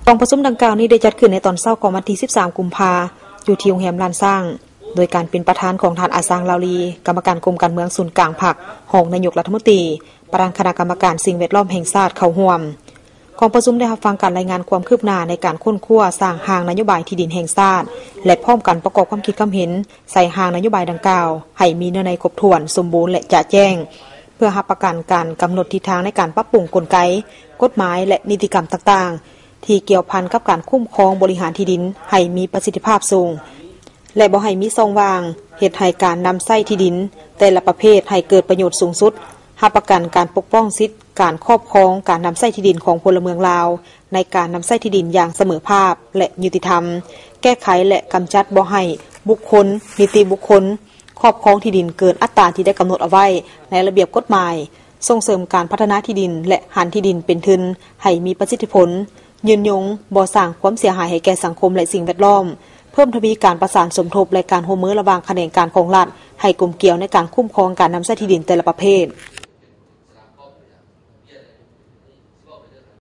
กองประชุมดังกล่าวนี้ได้จัดขึ้นในตอนเช้าของวันที่13 กุมภาพันธ์อยู่ที่โรงแรมลานสร้างโดยการเป็นประธานของท่านอาซางลาวลีกรรมการกรมการเมืองศูนย์กลางพรรครองนายกรัฐมนตรีประธานคณะกรรมการสิ่งแวดล้อมแห่งชาติเข้าร่วมกองประชุมได้รับฟังการรายงานความคืบหน้าในการค้นคว้าสร้างหางนโยบายที่ดินแห่งชาติและพร้อมกันประกอบความคิดความเห็นใส่หางนโยบายดังกล่าวให้มีเนื้อในครบถ้วนสมบูรณ์และจะแจ้งเพื่อรับประกันการกำหนดทิศทางในการปรับปรุงกลไกกฎหมายและนิติกรรมต่างๆที่เกี่ยวพันกับการคุ้มครองบริหารที่ดินให้มีประสิทธิภาพสูงและบ่ให้มีช่องว่างเหตุให้การนำไส้ที่ดินแต่ละประเภทให้เกิดประโยชน์สูงสุดรับประกันการปกป้องสิทธิการครอบครองการนำไส้ที่ดินของพลเมืองลาวในการนำไส้ที่ดินอย่างเสมอภาคและยุติธรรมแก้ไขและกำจัดบ่ให้บุคคลนิติบุคคลครอบครองที่ดินเกินอัตราที่ได้กำหนดเอาไว้ในระเบียบกฎหมายส่งเสริมการพัฒนาที่ดินและหันที่ดินเป็นทุนให้มีประสิทธิผลยืนยงบ่สร้างความเสียหายให้แก่สังคมและสิ่งแวดล้อมเพิ่มทวีการประสานสมทบและการร่วมมือระหว่างแขนงการของรัฐให้กลมเกลียวในการคุ้มครองการนำไส้ที่ดินแต่ละประเภท